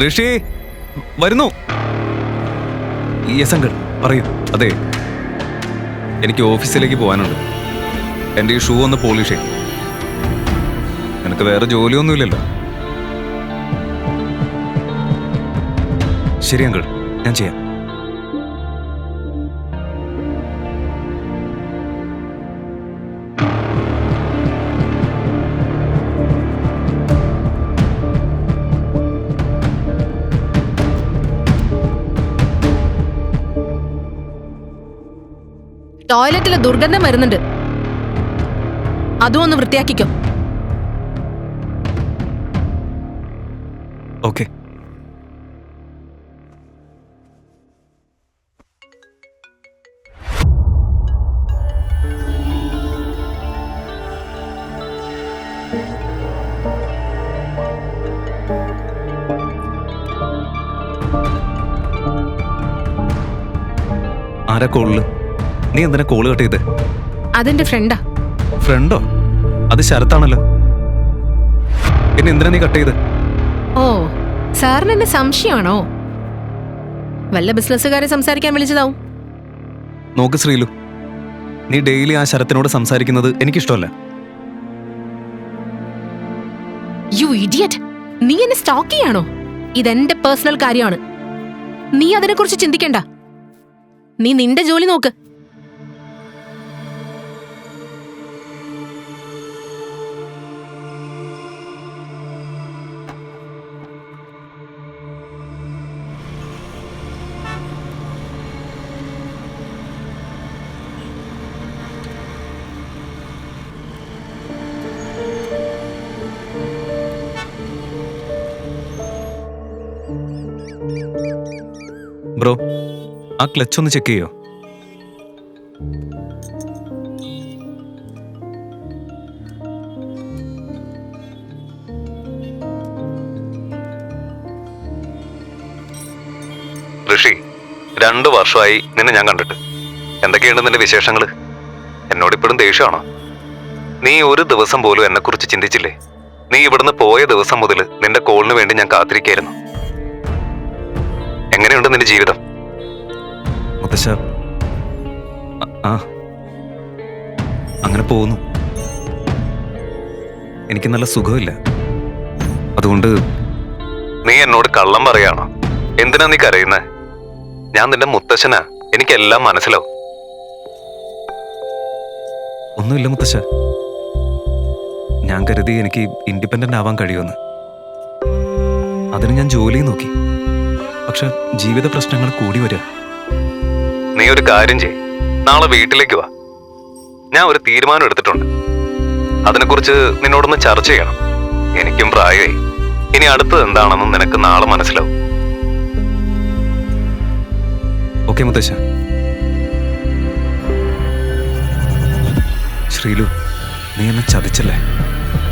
ഋഷി വരുന്നു. Yes uncle, പറയൂ. അതെ, എനിക്ക് ഓഫീസിലേക്ക് പോകാനുണ്ട്. എൻ്റെ ഈ ഷൂ ഒന്ന് പോളിഷ് ചെയ്യും. നിനക്ക് വേറെ ജോലിയൊന്നുമില്ലല്ലോ. ശരി അങ്കിൾ, ഞാൻ ചെയ്യാം. ടോയ്ലറ്റിലെ ദുർഗന്ധം വരുന്നുണ്ട്, അതും ഒന്ന് വൃത്തിയാക്കിക്കോ. ഓക്കെ. ആരാ കോളില്? നീ എന്തിനാ കോള് കട്ട് ചെയ്തേ? അതെന്റെ ഫ്രണ്ടാ. ഫ്രണ്ടോ? അത് ശരത്താണല്ലോ. പിന്നെ എന്തിനാ നീ കട്ട് ചെയ്ത്? ഓ, സാറിന് എന്നെ സംശയമാണോ? വല്ല ബിസിനസ്സുകാരെ സംസാരിക്കാൻ വിളിച്ചതാവും. നോക്ക് ശ്രീലു, നീ ഡെയിലി ആ ശരത്തിനോട് സംസാരിക്കുന്നത് എനിക്കിഷ്ടമല്ല. You idiot! നീ എന്നെ സ്റ്റോക്ക് ചെയ്യാണോ? ഇതെന്റെ പേഴ്സണൽ കാര്യമാണ്. നീ അതിനെക്കുറിച്ച് ചിന്തിക്കണ്ട. നീ നിന്റെ ജോലി നോക്ക്. ബ്രോ, ആ ക്ലച്ച് ഒന്ന് ചെക്ക് ചെയ്യോ? ഋഷി, 2 വർഷമായി നിന്നെ ഞാൻ കണ്ടിട്ട്. എന്തൊക്കെയുണ്ട് നിന്റെ വിശേഷങ്ങള്? എന്നോടിപ്പോഴും ദേഷ്യമാണോ? നീ ഒരു ദിവസം പോലും എന്നെ കുറിച്ച് ചിന്തിച്ചില്ലേ? നീ ഇവിടുന്ന് പോയ ദിവസം മുതൽ നിന്റെ കോളിന് വേണ്ടി ഞാൻ കാത്തിരിക്കായിരുന്നു. എങ്ങനെയുണ്ട് നിന്റെ ജീവിതം? മുത്തശ്ശ, അങ്ങനെ പോകുന്നു. എനിക്ക് നല്ല സുഖമില്ല. അതുകൊണ്ട് നീ എന്നോട് കള്ളം പറയാണോ? എന്തിനാ നീ കരയുന്നേ? ഞാൻ നിന്റെ മുത്തശ്ശനാ, എനിക്കെല്ലാം മനസ്സിലാവും. ഒന്നുമില്ല മുത്തശ്ശ, ഞാൻ കരുതി എനിക്ക് ഇൻഡിപെൻഡന്റ് ആവാൻ കഴിയുമെന്ന്. അതിന് ഞാൻ ജോലി നോക്കി. പക്ഷെ ജീവിത പ്രശ്നങ്ങൾ കൂടി വരിക. നീ ഒരു കാര്യം ചെയ്യ്, നാളെ വീട്ടിലേക്ക് വാ. ഞാൻ ഒരു തീരുമാനം എടുത്തിട്ടുണ്ട്. അതിനെക്കുറിച്ച് നിന്നോടൊന്ന് ചർച്ച ചെയ്യണം. എനിക്കും പ്രായമായി. ഇനി അടുത്തത് എന്താണെന്ന് നിനക്ക് നാളെ മനസ്സിലാവും. ഓക്കെ മുത്തശ്ശ. ശ്രീലു, നീ എന്നെ ചതിച്ചല്ലേ?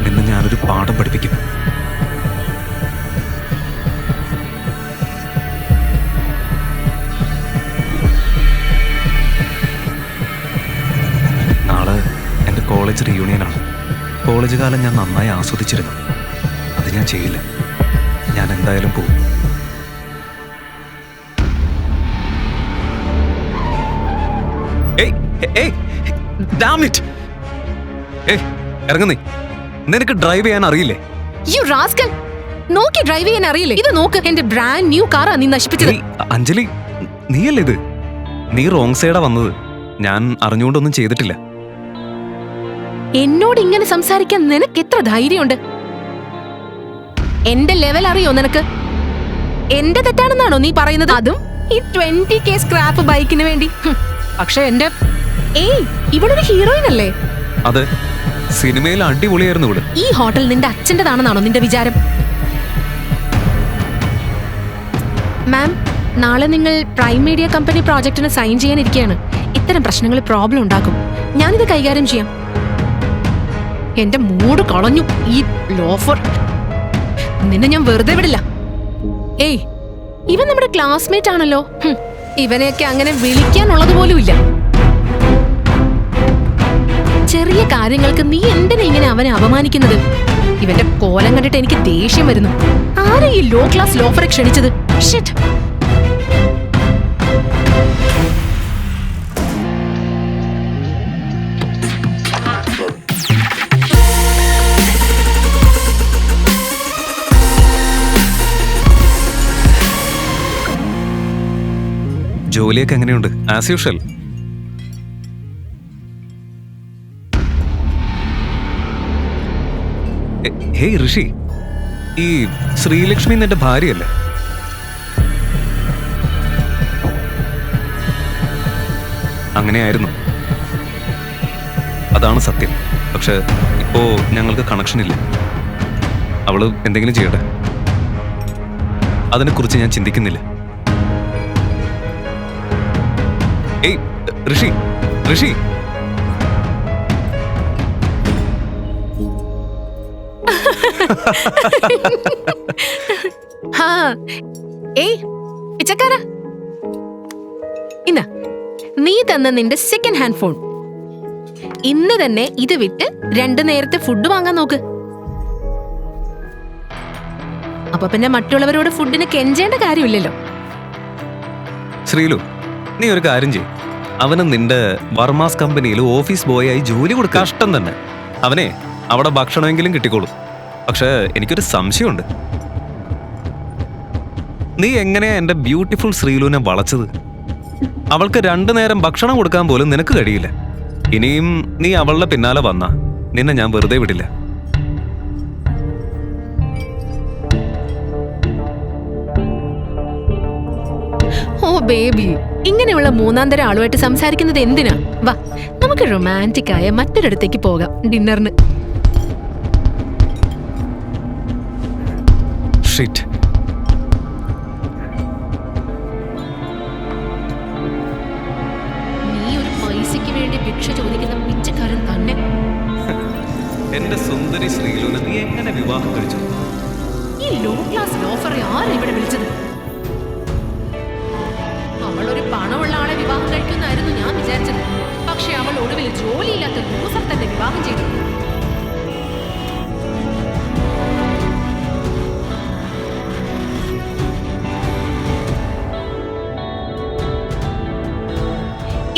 നിന്നെ ഞാനൊരു പാഠം പഠിപ്പിക്കും. നാളെ എൻ്റെ കോളേജ് റീയൂണിയനാണ്. കോളേജ് കാലം ഞാൻ നന്നായി ആസ്വദിച്ചിരുന്നു. അത് ഞാൻ ചെയ്യില്ല. ഞാൻ എന്തായാലും പോകും. ഇറങ്ങുന്നേ. നിനക്ക് ഡ്രൈവ് ചെയ്യാൻ അറിയില്ലേ? U rascal! നോക്കി ഡ്രൈവ് ചെയ്യാൻ അറിയില്ലേ? ഇത് നോക്ക്, എന്റെ ബ്രാൻഡ് ന്യൂ കാറാ നീ നശിപ്പിച്ചത്. അഞ്ജലി, നീയല്ലേ ഇത്? നീ റോങ് സൈഡാ വന്നത്. ഞാൻ അറിഞ്ഞുകൊണ്ടൊന്നും ചെയ്തിട്ടില്ല. എന്നോട് ഇങ്ങനെ സംസാരിക്കാൻ നിനക്ക് എത്ര ധൈര്യമുണ്ട്? എന്റെ ലെവൽ അറിയോ നിനക്ക്? എന്റെ തെറ്റാണെന്നാണോ നീ പറയുന്നത്? അതും ഈ 20K സ്ക്രാപ്പ് ബൈക്കിന് വേണ്ടി. പക്ഷെ എന്റെ ഇവളൊരു ഹീറോയിൻ അല്ലേ? അതെ, സിനിമയിൽ അടിപൊളിയായിരുന്നു ഇവള്. ഈ ഹോട്ടൽ നിന്റെ അച്ഛൻ്റെതാണെന്നാണോ നിന്റെ വിചാരം? മാം, നാളെ നിങ്ങൾ പ്രൈം മീഡിയ കമ്പനി പ്രോജക്റ്റിന് സൈൻ ചെയ്യാനിരിക്കുകയാണ്. ഇത്തരം പ്രശ്നങ്ങൾ പ്രോബ്ലം ഉണ്ടാക്കും. ഞാനിത് കൈകാര്യം ചെയ്യാം. എന്റെ മൂഡ് കളഞ്ഞു ഈ ലോഫർ. നിന്നെ ഞാൻ വെറുതെ വിടില്ല. ഇവൻ നമ്മുടെ ക്ലാസ്മേറ്റ് ആണല്ലോ. ഇവനെയൊക്കെ അങ്ങനെ വിളിക്കാനുള്ളത് പോലും ഇല്ല. ചെറിയ കാര്യങ്ങൾക്ക് നീ എന്തിനാ ഇങ്ങനെ അവനെ അപമാനിക്കുന്നത്? ഇവന്റെ കോലം കണ്ടിട്ട് എനിക്ക് ദേഷ്യം വരുന്നു. ആരെ ഈ ലോ ക്ലാസ് ലോഫറെ ക്ഷണിച്ചത്? ഷിറ്റ്. ജോലിയൊക്കെ എങ്ങനെയുണ്ട്? As usual. ഹേയ് ഋഷി, ഈ ശ്രീലക്ഷ്മി നിന്റെ ഭാര്യയല്ലേ? അങ്ങനെയായിരുന്നു, അതാണ് സത്യം. പക്ഷെ ഇപ്പോ ഞങ്ങൾക്ക് കണക്ഷൻ ഇല്ല. അവള് എന്തെങ്കിലും ചെയ്യട്ടെ, അതിനെക്കുറിച്ച് ഞാൻ ചിന്തിക്കുന്നില്ല. ഏയ് ഋഷി, ഋഷി, ഹാ, ഏയ് പിച്ചക്കാരാ, ഇന്നാ നീ തന്ന നിന്റെ സെക്കൻഡ് ഹാൻഡ് ഫോൺ. ഇന്ന് തന്നെ ഇത് വിറ്റ് 2 നേരത്തെ ഫുഡ് വാങ്ങാൻ നോക്ക്. അപ്പൊ പിന്നെ മറ്റുള്ളവരോട് ഫുഡിന് കെഞ്ചേണ്ട കാര്യമില്ലല്ലോ. ശ്രീലു, നീ ഒരു കാര്യം ചെയ്യും, അവന് നിന്റെ വർമാസ് കമ്പനിയിൽ ഓഫീസ് ബോയ് ആയി ജോലി കൊടുക്കുക. കഷ്ടം തന്നെ. അവനെ അവിടെ ഭക്ഷണമെങ്കിലും കിട്ടിക്കോളും. പക്ഷെ എനിക്കൊരു സംശയമുണ്ട്, നീ എങ്ങനെയാ എന്റെ ബ്യൂട്ടിഫുൾ ശ്രീലുവിനെ വളച്ചത്? അവൾക്ക് 2 നേരം ഭക്ഷണം കൊടുക്കാൻ പോലും നിനക്ക് കഴിയില്ല. ഇനിയും നീ അവളുടെ പിന്നാലെ വന്നാ നിന്നെ ഞാൻ വെറുതെ വിടില്ല. ഓ ബേബി, ഇങ്ങനെയുള്ള 3-ാം തരം ആളുമായിട്ട് സംസാരിക്കുന്നത് എന്തിനാ? വാ, നമുക്ക് റൊമാൻറ്റിക് ആയ മറ്റൊരിടത്തേക്ക് പോകാം, ഡിന്നറിന്. ഷിറ്റ്. നീ ഒരു പൈസയ്ക്ക് വേണ്ടി ഭിക്ഷ ചോദിക്കുന്ന പിച്ചക്കാരൻ തന്നെ. എന്റെ സുന്ദരി ശ്രീലുവിനെ നീ എങ്ങനെ വിവാഹം കഴിച്ചു? ഈ ലോ ക്ലാസ് ലോഫറെ ആരാ ഇവിടെ വിളിച്ചത്? അവളൊരു പണമുള്ള ആളെ വിവാഹം കഴിക്കുന്നായിരുന്നു ഞാൻ വിചാരിച്ചത്. പക്ഷെ അവൾ ഒടുവിൽ ജോലിയില്ലാത്ത ലൂസർ തന്നെ വിവാഹം ചെയ്തു.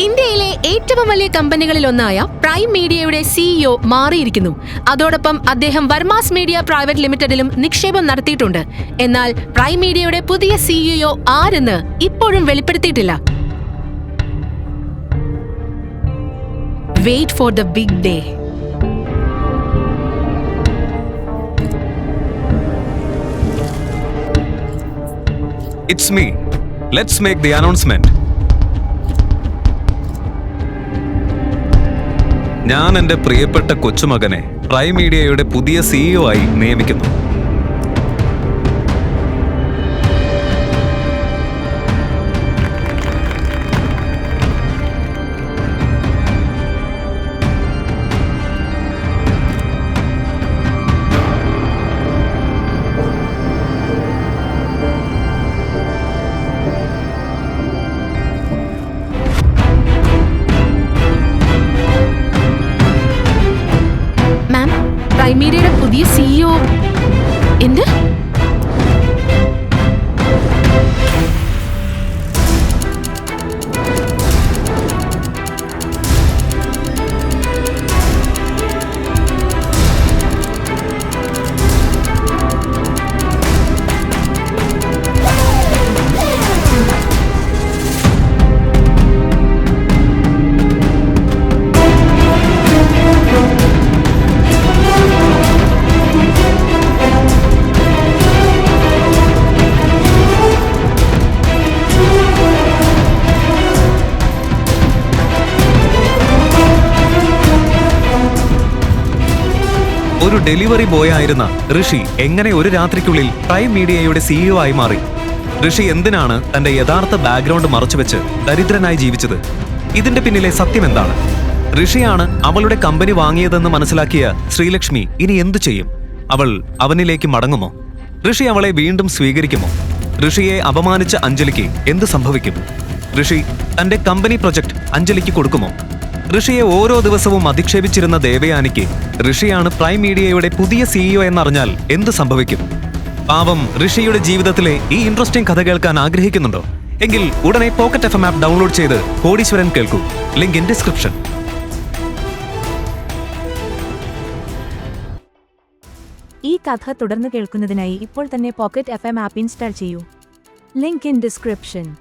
ഇന്ത്യയിലെ ഏറ്റവും വലിയ കമ്പനികളിൽ ഒന്നായ പ്രൈം മീഡിയയുടെ സിഇഒ മാറിയിരിക്കുന്നു. അതോടൊപ്പം അദ്ദേഹം വർമാസ് മീഡിയ പ്രൈവറ്റ് ലിമിറ്റഡിലും നിക്ഷേപം നടത്തിയിട്ടുണ്ട്. എന്നാൽ പ്രൈം മീഡിയയുടെ പുതിയ സിഇഒ ആരെന്ന് ഇപ്പോഴും വെളിപ്പെടുത്തിയിട്ടില്ല. Wait for the big day. It's me. Let's make the announcement. ഞാൻ എൻ്റെ പ്രിയപ്പെട്ട കൊച്ചുമകനെ പ്രൈം മീഡിയയുടെ പുതിയ സിഇഒ ആയി നിയമിക്കുന്നു. പ്രൈം മീഡിയയുടെ പുതിയ സിഇഒ എന്ത്? ഒരു ഡെലിവറി ബോയ് ആയിരുന്ന ഋഷി എങ്ങനെ ഒരു രാത്രിക്കുള്ളിൽ പ്രൈം മീഡിയയുടെ സിഇഒ ആയി മാറി? ഋഷി എന്തിനാണ് തന്റെ യഥാർത്ഥ ബാക്ക്ഗ്രൗണ്ട് മറച്ചുവെച്ച് ദരിദ്രനായി ജീവിച്ചത്? ഇതിന്റെ പിന്നിലെ സത്യം എന്താണ്? ഋഷിയാണ് അവളുടെ കമ്പനി വാങ്ങിയതെന്ന് മനസ്സിലാക്കിയ ശ്രീലക്ഷ്മി ഇനി എന്തു ചെയ്യും? അവൾ അവനിലേക്ക് മടങ്ങുമോ? ഋഷി അവളെ വീണ്ടും സ്വീകരിക്കുമോ? ഋഷിയെ അപമാനിച്ച അഞ്ജലിക്ക് എന്ത് സംഭവിക്കും? ഋഷി തന്റെ കമ്പനി പ്രൊജക്ട് അഞ്ജലിക്ക് കൊടുക്കുമോ? ഋഷിയെ ഓരോ ദിവസവും അധിക്ഷേപിച്ചിരുന്ന ദേവയാനിക്ക് ഋഷിയാണ് പ്രൈം മീഡിയയുടെ പുതിയ സിഇഒ എന്നറിഞ്ഞാൽ എന്ത് സംഭവിക്കും? പാവം ഋഷിയുടെ ജീവിതത്തിലെ ഈ ഇൻട്രസ്റ്റിംഗ് കഥ കേൾക്കാൻ ആഗ്രഹിക്കുന്നുണ്ടോ? എങ്കിൽ ഉടനെ പോക്കറ്റ് FM ആപ്പ് ഡൗൺലോഡ് ചെയ്ത് കോടീശ്വരൻ കേൾക്കൂ. Link in description. ഈ കഥ തുടർന്ന് കേൾക്കുന്നതിനായി ഇപ്പോൾ തന്നെ പോക്കറ്റ് FM ആപ്പ് ഇൻസ്റ്റാൾ ചെയ്യൂ. Link in description.